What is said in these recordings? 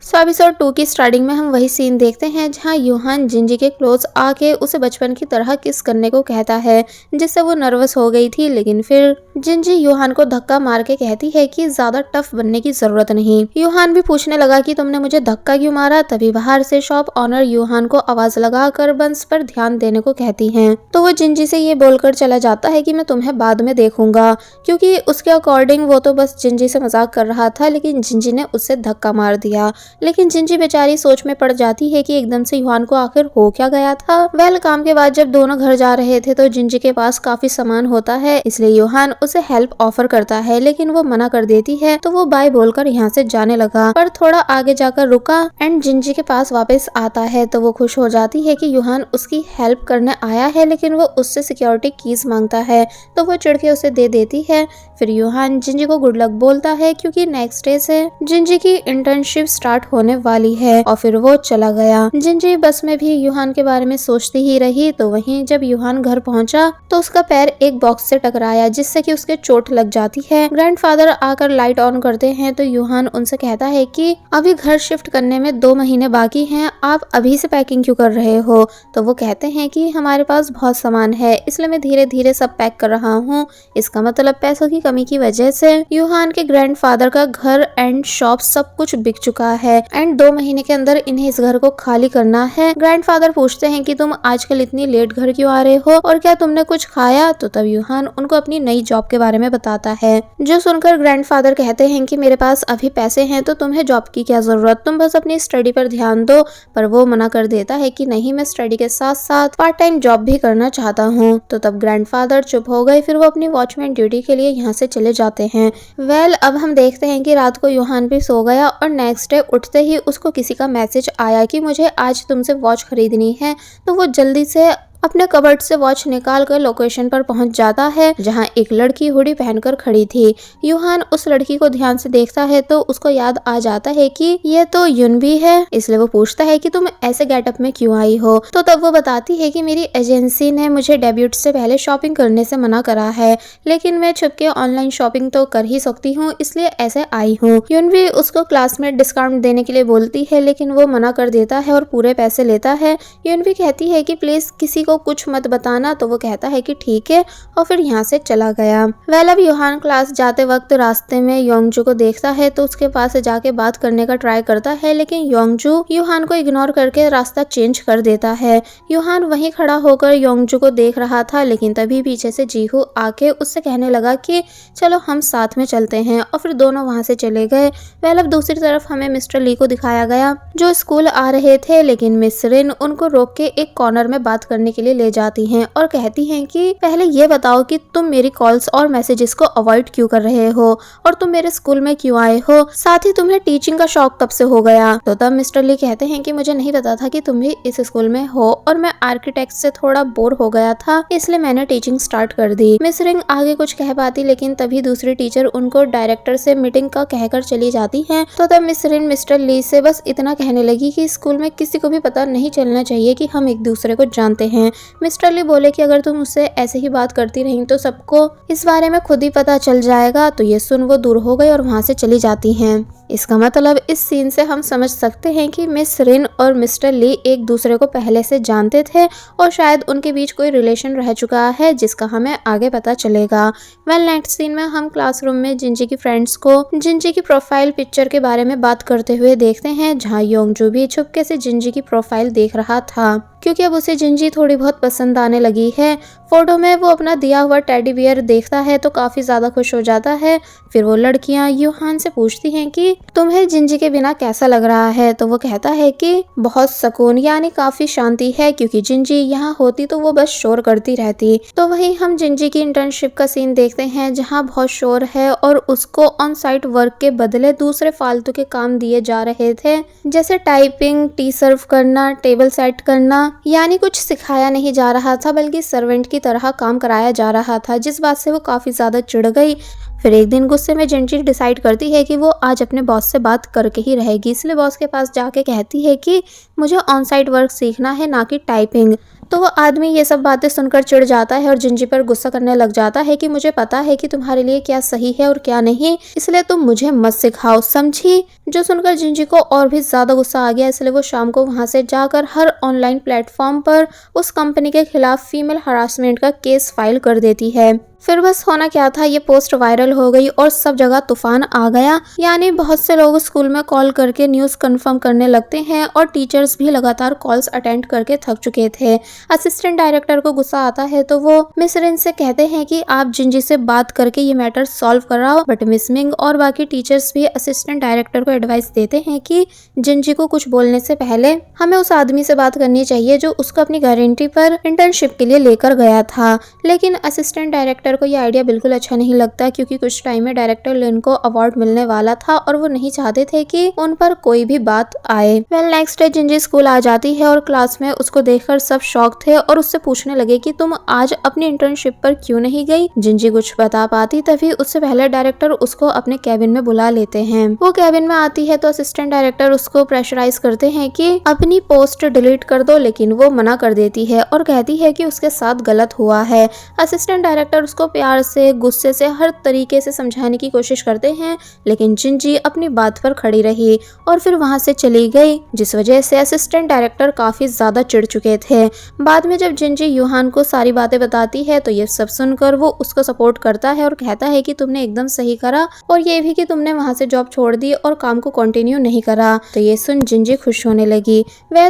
सो episode 2 की starting में हम वही सीन देखते हैं जहां यूहान जिंजी के क्लोज आके उसे बचपन की तरह किस करने को कहता है, जिससे वो नर्वस हो गई थी। लेकिन फिर जिंजी यूहान को धक्का मार के कहती है कि ज्यादा टफ बनने की जरूरत नहीं। यूहान भी पूछने लगा कि तुमने मुझे धक्का क्यों मारा। तभी बाहर से शॉप ऑनर यूहान को आवाज लगाकर बंस पर ध्यान देने को कहती है, तो वो जिंजी से ये बोलकर चला जाता है कि मैं तुम्हें बाद में देखूंगा, क्योंकि उसके अकॉर्डिंग वो तो बस जिंजी से मजाक कर रहा था, लेकिन जिंजी ने उससे धक्का मार दिया। लेकिन जिंजी बेचारी सोच में पड़ जाती है कि एकदम से यूहान को आखिर हो क्या गया था। वेल काम के बाद जब दोनों घर जा रहे थे तो जिंजी के पास काफी सामान होता है, इसलिए यूहान उसे हेल्प ऑफर करता है, लेकिन वो मना कर देती है। तो वो बाय बोलकर यहाँ से जाने लगा, पर थोड़ा आगे जाकर रुका एंड जिंजी के पास वापस आता है। तो वो खुश हो जाती है कि यूहान उसकी हेल्प करने आया है, लेकिन वो उससे सिक्योरिटी कीज मांगता है, तो वो चिढ़ के उसे दे देती है। फिर यूहान जिंजी को गुड लक बोलता है, क्योंकि नेक्स्ट डे से जिंजी की इंटर्नशिप स्टार्ट होने वाली है। और फिर वो चला गया। जिंजी बस में भी यूहान के बारे में सोचती ही रही। तो वहीं जब यूहान घर पहुंचा तो उसका पैर एक बॉक्स से टकराया, जिससे कि उसके चोट लग जाती है। ग्रैंडफादर आकर लाइट ऑन करते हैं, तो यूहान उनसे कहता है कि अभी घर शिफ्ट करने में 2 महीने बाकी हैं, आप अभी से पैकिंग क्यों कर रहे हो। तो वो कहते हैं कि हमारे पास बहुत सामान है, इसलिए मैं धीरे धीरे सब पैक कर रहा हूँ। इसका मतलब पैसों की कमी की वजह से यूहान के ग्रैंडफादर का घर एंड शॉप सब कुछ बिक चुका है एंड 2 महीने के अंदर इन्हें इस घर को खाली करना है। ग्रैंडफादर पूछते हैं कि तुम आजकल इतनी लेट घर क्यों आ रहे हो और क्या तुमने कुछ खाया। तो तब यूहान उनको अपनी नई जॉब के बारे में बताता है, जो सुनकर ग्रैंडफादर कहते हैं कि मेरे पास अभी पैसे हैं तो तुम्हें जॉब की क्या जरूरत, तुम बस अपनी स्टडी पर ध्यान दो। पर वो मना कर देता है कि नहीं, मैं स्टडी के साथ साथ पार्ट टाइम जॉब भी करना चाहता हूँ। तो तब ग्रैंडफादर चुप हो गए। फिर वो अपनी वॉचमैन ड्यूटी के लिए यहाँ से चले जाते हैं। वेल अब हम देखते हैं कि रात को यूहान भी सो गया और नेक्स्ट डे उठते ही उसको किसी का मैसेज आया कि मुझे आज तुमसे वॉच खरीदनी है। तो वो जल्दी से अपने कबर्ड से वॉच निकाल कर लोकेशन पर पहुंच जाता है, जहां एक लड़की हुडी पहनकर खड़ी थी। यूहान उस लड़की को ध्यान से देखता है तो उसको याद आ जाता है कि ये तो युनबी है, इसलिए वो पूछता है कि तुम ऐसे गेटअप में क्यों आई हो। तो तब वो बताती है कि मेरी एजेंसी ने मुझे डेब्यूट से पहले शॉपिंग करने से मना करा है, लेकिन मैं छुप के ऑनलाइन शॉपिंग तो कर ही सकती हूँ, इसलिए ऐसे आई हूँ। युनबी उसको क्लासमेट डिस्काउंट देने के लिए बोलती है, लेकिन वो मना कर देता है और पूरे पैसे लेता है। युनबी कहती है कि प्लीज किसी को कुछ मत बताना। तो वो कहता है कि ठीक है और फिर यहाँ से चला गया। वेल अब यूहान क्लास जाते वक्त रास्ते में योंगजू को देखता है, तो उसके पास जाके बात करने का ट्राई करता है, लेकिन योंगजू यूहान को इग्नोर करके रास्ता चेंज कर देता है। यूहान वहीं खड़ा होकर योंगजू को देख रहा था, लेकिन तभी पीछे से जीहू आके उससे कहने लगा कि चलो हम साथ में चलते हैं, और फिर दोनों वहां से चले गए। वेल अब दूसरी तरफ हमें मिस्टर ली को दिखाया गया, जो स्कूल आ रहे थे, लेकिन मिस रिन उनको रोक के एक कॉर्नर में बात करने के लिए ले जाती हैं और कहती हैं कि पहले ये बताओ कि तुम मेरी कॉल्स और मैसेजेस को अवॉइड क्यों कर रहे हो और तुम मेरे स्कूल में क्यों आए हो, साथ ही तुम्हें टीचिंग का शौक कब से हो गया। तो तब मिस्टर ली कहते हैं कि मुझे नहीं पता था कि तुम भी इस स्कूल में हो और मैं आर्किटेक्ट से थोड़ा बोर हो गया था, इसलिए मैंने टीचिंग स्टार्ट कर दी। मिस रिंग आगे कुछ कह पाती, लेकिन तभी दूसरी टीचर उनको डायरेक्टर से मीटिंग का कहकर चली जाती है। तो तब मिस रिंग मिस्टर ली से बस इतना कहने लगी कि स्कूल में किसी को भी पता नहीं चलना चाहिए कि हम एक दूसरे को जानते हैं। मिस्टर ली बोले कि अगर तुम उससे ऐसे ही बात करती रही तो सबको इस बारे में खुद ही पता चल जाएगा। तो ये सुन वो दूर हो गई और वहां से चली जाती हैं। इसका मतलब इस सीन से हम समझ सकते हैं कि मिस रिन और मिस्टर ली एक दूसरे को पहले से जानते थे और शायद उनके बीच कोई रिलेशन रह चुका है, जिसका हमें आगे पता चलेगा। वेल नेक्स्ट सीन में हम क्लासरूम में जिंजी की फ्रेंड्स को जिंजी की प्रोफाइल पिक्चर के बारे में बात करते हुए देखते हैं, जहाँ योंगजू भी छुपके से जिंजी की प्रोफाइल देख रहा था, क्योंकि अब उसे जिंजी थोड़ी बहुत पसंद आने लगी है। फोटो में वो अपना दिया हुआ टेडी बियर देखता है तो काफी ज्यादा खुश हो जाता है। फिर वो लड़कियां यूहान से पूछती हैं कि तुम्हें जिंजी के बिना कैसा लग रहा है। तो वो कहता है कि बहुत सुकून यानी काफी शांति है, क्योंकि जिंजी यहाँ होती तो वो बस शोर करती रहती। तो वहीं हम जिंजी की इंटर्नशिप का सीन देखते हैं, जहाँ बहुत शोर है और उसको ऑन साइट वर्क के बदले दूसरे फालतू के काम दिए जा रहे थे, जैसे टाइपिंग, टी सर्व करना, टेबल सेट करना, यानी कुछ सिखाया नहीं जा रहा था बल्कि सर्वेंट की तरह काम कराया जा रहा था, जिस बात से वो काफी ज्यादा चिढ़ गई। फिर एक दिन गुस्से में जिंजी डिसाइड करती है कि वो आज अपने बॉस से बात करके ही रहेगी, इसलिए बॉस के पास जाके कहती है कि मुझे ऑन साइट वर्क सीखना है, ना कि टाइपिंग। तो वो आदमी ये सब बातें सुनकर चिढ़ जाता है और जिंजी पर गुस्सा करने लग जाता है कि मुझे पता है कि तुम्हारे लिए क्या सही है और क्या नहीं, इसलिए तुम मुझे मत सिखाओ, समझी। जो सुनकर जिंजी को और भी ज्यादा गुस्सा आ गया, इसलिए वो शाम को वहां से जाकर हर ऑनलाइन प्लेटफॉर्म पर उस कंपनी के खिलाफ फीमेल हरासमेंट का केस फाइल कर देती है। फिर बस होना क्या था, ये पोस्ट वायरल हो गई और सब जगह तूफान आ गया। यानी बहुत से लोग स्कूल में कॉल करके न्यूज कंफर्म करने लगते हैं और टीचर्स भी लगातार कॉल्स अटेंड करके थक चुके थे। असिस्टेंट डायरेक्टर को गुस्सा आता है तो वो मिस रिन से कहते हैं कि आप जिंजी से बात करके ये मैटर सॉल्व कराओ, बट मिस मिंग और बाकी टीचर्स भी असिस्टेंट डायरेक्टर को एडवाइस देते हैं कि जिंजी को कुछ बोलने से पहले हमें उस आदमी से बात करनी चाहिए जो उसको अपनी गारंटी पर इंटर्नशिप के लिए लेकर गया था। लेकिन असिस्टेंट डायरेक्टर को यह आइडिया बिल्कुल अच्छा नहीं लगता, क्योंकि कुछ टाइम में डायरेक्टर लिन को अवार्ड मिलने वाला था और वो नहीं चाहते थे कि उन पर कोई भी बात आए। नेक्स्ट डे जिंजी स्कूल आ जाती है और क्लास में उसको देखकर सब शॉक थे और उससे पूछने लगे कि तुम आज अपनी इंटर्नशिप पर क्यों नहीं गई। जिंजी कुछ बता पाती तभी उससे पहले डायरेक्टर उसको अपने कैबिन में बुला लेते हैं। वो कैबिन में आती है तो असिस्टेंट डायरेक्टर उसको प्रेशराइज करते हैं कि अपनी पोस्ट डिलीट कर दो, लेकिन वो मना कर देती है और कहती है कि उसके साथ गलत हुआ है। असिस्टेंट डायरेक्टर उसको प्यार से, गुस्से से, हर तरीके से समझाने की कोशिश करते हैं, लेकिन जिंजी अपनी बात पर खड़ी रही और फिर वहां से चली गई, जिस वजह से असिस्टेंट डायरेक्टर काफी ज्यादा चिढ़ चुके थे। बाद में जब जिंजी यूहान को सारी बातें बताती है तो ये सब सुनकर वो उसको सपोर्ट करता है और कहता है कि तुमने एकदम सही करा, और ये भी कि तुमने वहां से जॉब छोड़ दी और काम को कंटिन्यू नहीं करा। तो ये सुन जिंजी खुश होने लगी।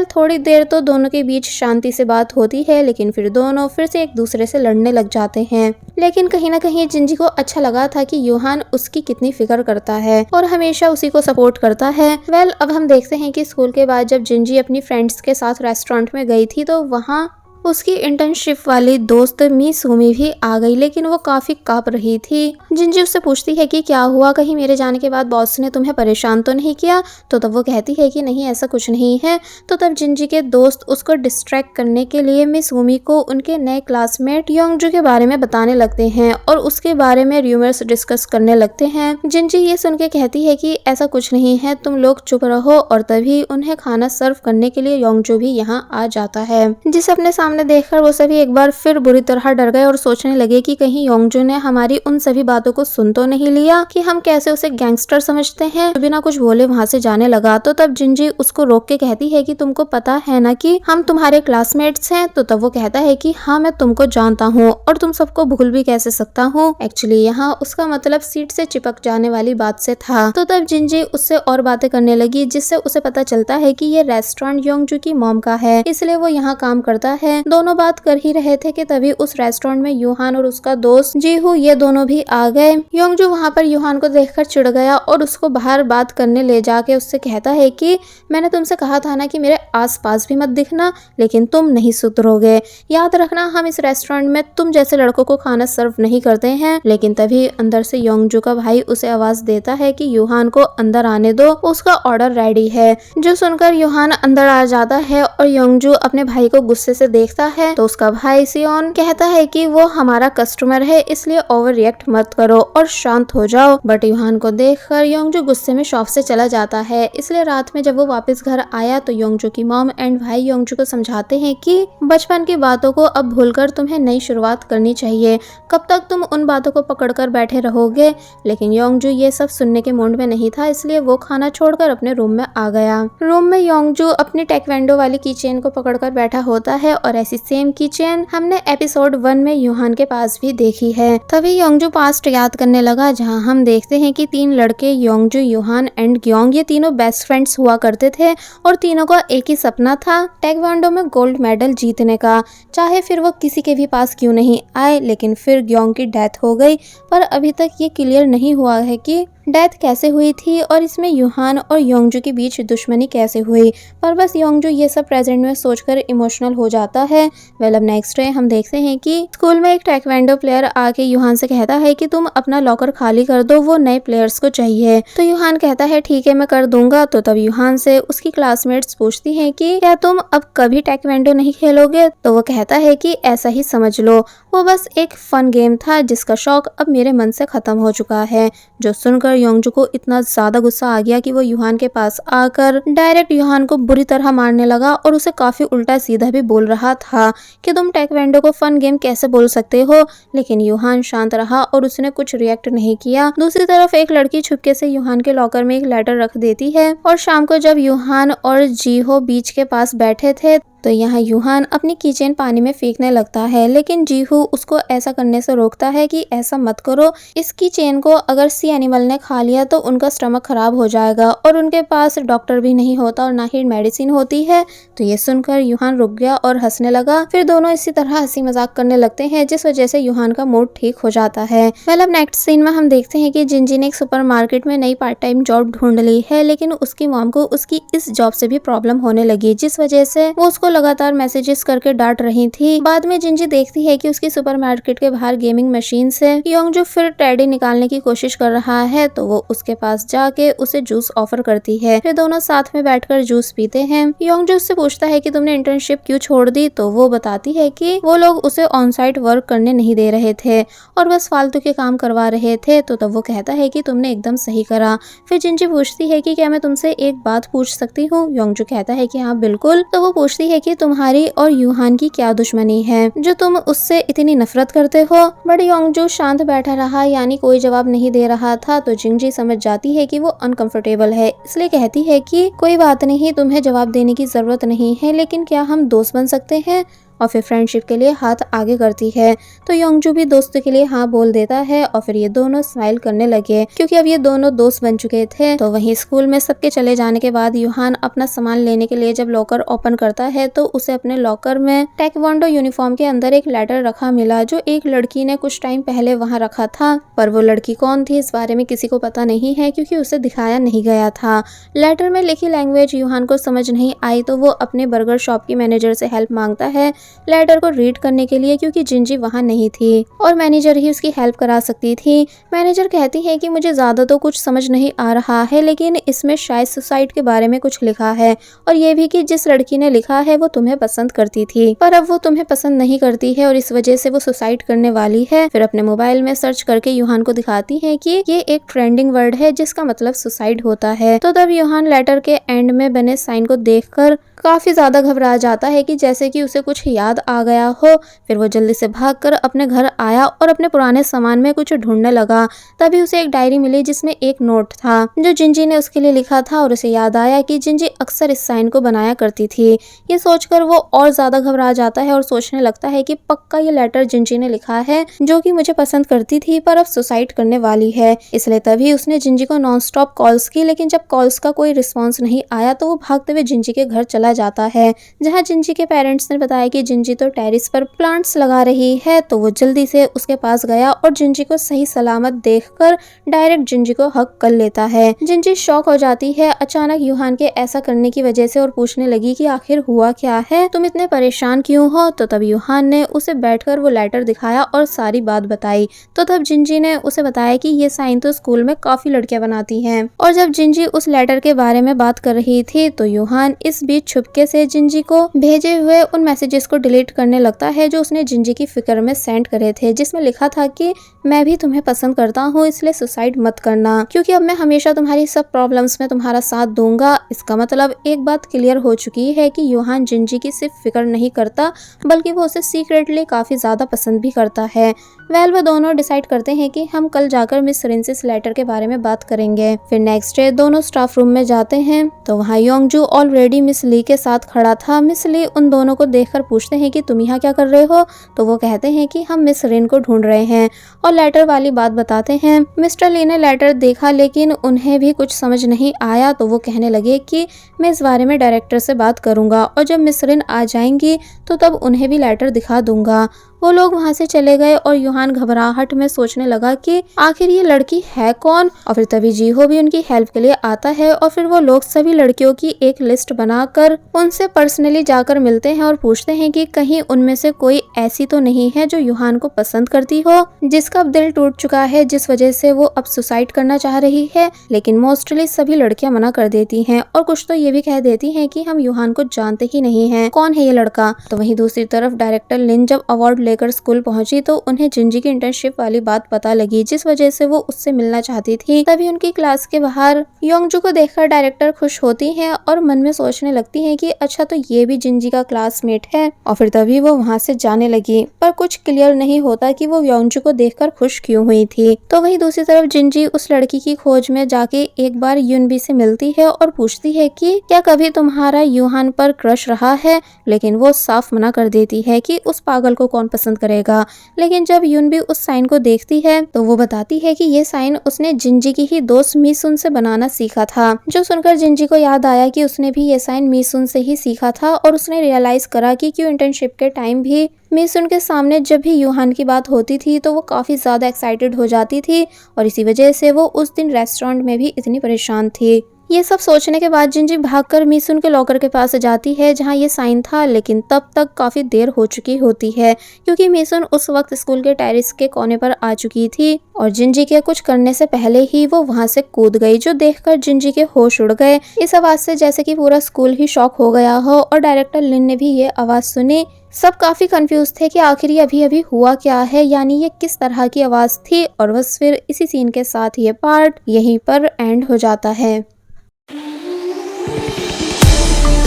थोड़ी देर तो दोनों के बीच शांति से बात होती है, लेकिन फिर दोनों फिर से एक दूसरे से लड़ने लग जाते हैं। लेकिन कहीं ना कहीं जिंजी को अच्छा लगा था कि यूहान उसकी कितनी फिक्र करता है और हमेशा उसी को सपोर्ट करता है। अब हम देखते हैं कि स्कूल के बाद जब जिंजी अपनी फ्रेंड्स के साथ रेस्टोरेंट में गई थी तो वहाँ उसकी इंटर्नशिप वाली दोस्त मिसुमी भी आ गई, लेकिन वो काफी कांप रही थी। जिंजी उससे पूछती है कि क्या हुआ, कहीं मेरे जाने के बाद बॉस ने तुम्हें परेशान तो नहीं किया। तो तब वो कहती है कि नहीं, ऐसा कुछ नहीं है। तो तब जिंजी के दोस्त उसको डिस्ट्रैक्ट करने के लिए मिसुमी को उनके नए क्लासमेट योंगजू के बारे में बताने लगते हैं और उसके बारे में रूमर्स डिस्कस करने लगते हैं। जिंजी ये सुन के कहती है कि ऐसा कुछ नहीं है, तुम लोग चुप रहो। और तभी उन्हें खाना सर्व करने के लिए योंगजू भी यहाँ आ जाता है, जिसे अपने सामने देखकर वो सभी एक बार फिर बुरी तरह डर गए और सोचने लगे कि कहीं योंगजू ने हमारी उन सभी बातों को सुन तो नहीं लिया कि हम कैसे उसे गैंगस्टर समझते हैं। बिना कुछ बोले वहां से जाने लगा। तो तब जिंजी उसको रोक के कहती है कि तुमको पता है ना कि हम तुम्हारे क्लासमेट्स हैं। तो तब वो कहता है कि हाँ, मैं तुमको जानता हूँ और तुम सबको भूल भी कैसे सकता हूँ। एक्चुअली यहाँ उसका मतलब सीट से चिपक जाने वाली बात से था। तो तब जिंजी उससे और बातें करने लगी, जिससे उसे पता चलता है कि ये रेस्टोरेंट योंगजू की मॉम का है, इसलिए वो यहाँ काम करता है। दोनों बात कर ही रहे थे कि तभी उस रेस्टोरेंट में यूहान और उसका दोस्त जीहू ये दोनों भी आ गए। योंगजू वहां पर यूहान को देखकर चिढ़ गया और उसको बाहर बात करने ले जाके उससे कहता है कि मैंने तुमसे कहा था ना कि मेरे आसपास भी मत दिखना, लेकिन तुम नहीं सुधरोगे। याद रखना, हम इस रेस्टोरेंट में तुम जैसे लड़कों को खाना सर्व नहीं करते हैं। लेकिन तभी अंदर से योंगजू का भाई उसे आवाज देता है कि यूहान को अंदर आने दो, उसका ऑर्डर रेडी है। जो सुनकर यूहान अंदर आ जाता है और योंगजू अपने भाई को गुस्से से देखता है तो उसका भाई सियोन कहता है कि वो हमारा कस्टमर है, इसलिए ओवर रिएक्ट मत करो और शांत हो जाओ। बट यूहान को देखकर योंगजू गुस्से में शॉप से चला जाता है। इसलिए रात में जब वो वापस घर आया तो योंगजू की मॉम एंड भाई योंगजू को समझाते हैं कि बचपन की बातों को अब भूलकर तुम्हें नई शुरुआत करनी चाहिए। कब तक तुम उन बातों को पकड़कर बैठे रहोगे। लेकिन योंगजू ये सब सुनने के मूड में नहीं था, इसलिए वो खाना छोड़कर अपने रूम में आ गया। रूम में योंगजू अपनी टेक्वेंडो वाली कीचेन को पकड़कर बैठा होता है और ऐसी सेम कीचेन हमने एपिसोड 1 में यूहान के पास भी देखी है। तभी योंगजू पास्ट याद करने लगा, जहां हम देखते हैं कि 3 लड़के योंगजू, यूहान एंड ग्योंग ये तीनों बेस्ट फ्रेंड्स हुआ करते थे और तीनों का एक ही सपना था टेक्वांडो में गोल्ड मेडल जीतने का, चाहे फिर वो किसी के भी पास क्यों नहीं आए। लेकिन फिर ग्योंग की डेथ हो गई, पर अभी तक ये क्लियर नहीं हुआ है कि डेथ कैसे हुई थी और इसमें यूहान और योंगजू के बीच दुश्मनी कैसे हुई। पर बस योंगजू ये सब प्रेजेंट में सोचकर इमोशनल हो जाता है। अब नेक्स्ट डे हम देखते हैं कि स्कूल में एक टेक्वांडो प्लेयर आके यूहान से कहता है कि तुम अपना लॉकर खाली कर दो, वो नए प्लेयर्स को चाहिए। तो यूहान कहता है ठीक है, मैं कर दूंगा। तो तब यूहान से उसकी क्लासमेट्स पूछती हैं कि क्या तुम अब कभी टेक्वांडो नहीं खेलोगे। तो वो कहता है कि ऐसा ही समझ लो, वो बस एक फन गेम था जिसका शौक अब मेरे मन से खत्म हो चुका है। जो सुनकर योंगजू को इतना ज्यादा गुस्सा आ गया कि वो यूहान के पास आकर डायरेक्ट यूहान को बुरी तरह मारने लगा और उसे काफी उल्टा सीधा भी बोल रहा था कि तुम टेक्वेंडो को फन गेम कैसे बोल सकते हो। लेकिन यूहान शांत रहा और उसने कुछ रिएक्ट नहीं किया। दूसरी तरफ एक लड़की छुपके से यूहान के लॉकर में एक लेटर रख देती है और शाम को जब यूहान और जीहो बीच के पास बैठे थे तो यहाँ यूहान अपनी कीचेन पानी में फेंकने लगता है, लेकिन जीहू उसको ऐसा करने से रोकता है कि ऐसा मत करो, इस कीचेन को अगर सी एनिमल ने खा लिया तो उनका स्टमक खराब हो जाएगा और उनके पास डॉक्टर भी नहीं होता और ना ही मेडिसिन होती है। तो ये सुनकर यूहान रुक गया और हंसने लगा। फिर दोनों इसी तरह हंसी मजाक करने लगते हैं जिस वजह से यूहान का मूड ठीक हो जाता है। मतलब नेक्स्ट सीन में हम देखते हैं कि जिंजी ने एक सुपरमार्केट में नई पार्ट टाइम जॉब ढूंढ ली है, लेकिन उसकी मॉम को उसकी इस जॉब से भी प्रॉब्लम होने लगी जिस वजह से वो उसको लगातार मैसेजेस करके डांट रही थी। बाद में जिंजी देखती है कि उसकी सुपरमार्केट के बाहर गेमिंग मशीन से योंगजू फिर टेडी निकालने की कोशिश कर रहा है, तो वो उसके पास जाके उसे जूस ऑफर करती है। फिर दोनों साथ में बैठकर जूस पीते हैं। योंगजू उससे पूछता है कि तुमने इंटर्नशिप क्यों छोड़ दी, तो वो बताती है कि वो लोग उसे ऑन साइट वर्क करने नहीं दे रहे थे और बस फालतू के काम करवा रहे थे। तो तब वो कहता है कि तुमने एकदम सही करा। फिर जिंजी पूछती है कि क्या मैं तुमसे एक बात पूछ सकती हूँ। योंगजू कहता है कि हाँ बिल्कुल। तो वो पूछती है कि तुम्हारी और यूहान की क्या दुश्मनी है जो तुम उससे इतनी नफरत करते हो। बट योंगजू शांत बैठा रहा, यानी कोई जवाब नहीं दे रहा था। तो जिंजी समझ जाती है कि वो अनकंफर्टेबल है, इसलिए कहती है कि कोई बात नहीं, तुम्हें जवाब देने की जरूरत नहीं है, लेकिन क्या हम दोस्त बन सकते हैं। और फिर फ्रेंडशिप के लिए हाथ आगे करती है। तो योंगजू भी दोस्तों के लिए हाँ बोल देता है और फिर ये दोनों स्माइल करने लगे क्योंकि अब ये दोनों दोस्त बन चुके थे। तो वहीं स्कूल में सबके चले जाने के बाद यूहान अपना सामान लेने के लिए जब लॉकर ओपन करता है तो उसे अपने लॉकर में टेक्वांडो यूनिफॉर्म के अंदर एक लेटर रखा मिला जो एक लड़की ने कुछ टाइम पहले वहाँ रखा था, पर वो लड़की कौन थी इस बारे में किसी को पता नहीं है क्योंकि उसे दिखाया नहीं गया था। लेटर में लिखी लैंग्वेज यूहान को समझ नहीं आई तो वो अपने बर्गर शॉप की मैनेजर से हेल्प मांगता है लेटर को रीड करने के लिए, क्योंकि जिंजी वहाँ नहीं थी और मैनेजर ही उसकी हेल्प करा सकती थी। मैनेजर कहती है कि मुझे ज्यादा तो कुछ समझ नहीं आ रहा है, लेकिन इसमें शायद सुसाइड के बारे में कुछ लिखा है और ये भी कि जिस लड़की ने लिखा है वो तुम्हें पसंद करती थी पर अब वो तुम्हें पसंद नहीं करती है और इस वजह से वो सुसाइड करने वाली है। फिर अपने मोबाइल में सर्च करके यूहान को दिखाती है कि ये एक ट्रेंडिंग वर्ड है जिसका मतलब सुसाइड होता है। तो तब यूहान लेटर के एंड में बने साइन को देखकर काफी ज्यादा घबरा जाता है कि जैसे कि उसे कुछ याद आ गया हो। फिर वो जल्दी से भागकर अपने घर आया और अपने पुराने सामान में कुछ ढूंढने लगा। तभी उसे एक डायरी मिली जिसमें एक नोट था जो जिंजी ने उसके लिए लिखा था और उसे याद आया कि जिंजी अक्सर इस साइन को बनाया करती थी। ये सोचकर वो और ज्यादा घबरा जाता है और सोचने लगता है कि पक्का ये लेटर जिंजी ने लिखा है जो कि मुझे पसंद करती थी पर अब सुसाइड करने वाली है। इसलिए तभी उसने जिंजी को नॉन स्टॉप कॉल्स की, लेकिन जब कॉल्स का कोई रिस्पॉन्स नहीं आया तो वो भागते हुए जिंजी के घर चला जाता है जहाँ जिंजी के पेरेंट्स ने बताया कि जिंजी तो टेरिस पर प्लांट्स लगा रही है। तो वो जल्दी से उसके पास गया और जिंजी को सही सलामत देखकर डायरेक्ट जिंजी को हक कर लेता है। जिंजी शॉक हो जाती है अचानक यूहान के ऐसा करने की वजह से और पूछने लगी कि आखिर हुआ क्या है, तुम इतने परेशान क्यों हो। तो तब यूहान ने उसे बैठकर वो लेटर दिखाया और सारी बात बताई। तो तब जिंजी ने उसे बताया कि ये साइन तो स्कूल में काफी लड़कियां बनाती हैं। और जब जिंजी उस लेटर के बारे में बात कर रही थी तो यूहान इस बीच छुपके से जिंजी को भेजे हुए उन मैसेजेस को डिलीट करने लगता है जो उसने जिंजी की फिक्र में सेंड करे थे, जिसमें लिखा था कि मैं भी तुम्हें पसंद करता हूँ इसलिए सुसाइड मत करना क्योंकि अब मैं हमेशा तुम्हारी सब प्रॉब्लम्स में तुम्हारा साथ दूंगा। इसका मतलब एक बात क्लियर हो चुकी है कि यूहान जिंजी की सिर्फ फिक्र नहीं करता बल्कि वो उसे सीक्रेटली काफी ज्यादा पसंद भी करता है। वेल वो दोनों डिसाइड करते हैं कि हम कल जाकर मिस रिन से इस लेटर के बारे में बात करेंगे। फिर नेक्स्ट डे दोनों स्टाफ रूम में जाते हैं तो वहाँ योंगजू ऑलरेडी मिस ली के साथ खड़ा था। मिस ली उन दोनों को देखकर पूछते हैं कि तुम यहाँ क्या कर रहे हो। तो वो कहते हैं कि हम मिस रिन को ढूंढ रहे हैं और लेटर वाली बात बताते हैं। मिस्टर ली ने लेटर देखा लेकिन उन्हें भी कुछ समझ नहीं आया तो वो कहने लगे कि मैं इस बारे में डायरेक्टर से बात करूंगा और जब मिस रिन आ जाएंगी तो तब उन्हें भी लेटर दिखा दूंगा। वो लोग वहाँ से चले गए और यूहान घबराहट में सोचने लगा कि आखिर ये लड़की है कौन। और फिर तभी जीहो भी उनकी हेल्प के लिए आता है और फिर वो लोग सभी लड़कियों की एक लिस्ट बनाकर उनसे पर्सनली जाकर मिलते हैं और पूछते हैं कि कहीं उनमें से कोई ऐसी तो नहीं है जो यूहान को पसंद करती हो, जिसका अब दिल टूट चुका है जिस वजह से वो अब सुसाइड करना चाह रही है। लेकिन मोस्टली सभी लड़कियां मना कर देती हैं और कुछ तो ये भी कह देती हैं कि हम यूहान को जानते ही नहीं हैं, कौन है ये लड़का। तो वहीं दूसरी तरफ डायरेक्टर लिन जब अवार्ड लेकर स्कूल पहुंची तो उन्हें जिंजी की इंटर्नशिप वाली बात पता लगी, जिस वजह से वो उससे मिलना चाहती थी। तभी उनकी क्लास के बाहर योंगजू को देखकर डायरेक्टर खुश होती है और मन में सोचने लगती है कि अच्छा तो ये भी जिंजी का क्लासमेट है, और फिर तभी वो वहाँ से जाने लगी। पर कुछ क्लियर नहीं होता कि वो योंगजू को देखकर खुश क्यों हुई थी। तो वहीं दूसरी तरफ जिंजी उस लड़की की खोज में जाके एक बार युनबी से मिलती है और पूछती है कि क्या कभी तुम्हारा यूहान पर क्रश रहा है, लेकिन वो साफ मना कर देती है कि उस पागल को कौन पसंद करेगा। लेकिन जब युनबी उस साइन को देखती है तो वो बताती है कि ये साइन उसने जिंजी की ही दोस्त मीसुन से बनाना सीखा था। जो सुनकर जिंजी को याद आया कि उसने भी ये साइन मीसुन से ही सीखा था और उसने रियलाइज करा कि क्यों इंटर्नशिप के टाइम भी मीसुन के सामने जब भी यूहान की बात होती थी तो वो काफी ज्यादा एक्साइटेड हो जाती थी, और इसी वजह से वो उस दिन रेस्टोरेंट में भी इतनी परेशान थी। ये सब सोचने के बाद जिंजी भागकर मीसुन के लॉकर के पास जाती है जहाँ ये साइन था, लेकिन तब तक काफी देर हो चुकी होती है क्योंकि मीसुन उस वक्त स्कूल के टेरेस के कोने पर आ चुकी थी और जिंजी के कुछ करने से पहले ही वो वहाँ से कूद गई, जो देखकर जिंजी के होश उड़ गए। इस आवाज से जैसे कि पूरा स्कूल ही शॉक हो गया हो, और डायरेक्टर लिन ने भी ये आवाज सुनी। सब काफी कंफ्यूज थे कि आखिर ये अभी हुआ क्या है, यानी ये किस तरह की आवाज थी। और बस फिर इसी सीन के साथ ये पार्ट यहीं पर एंड हो जाता है।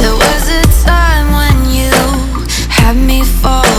There was a time when you had me fall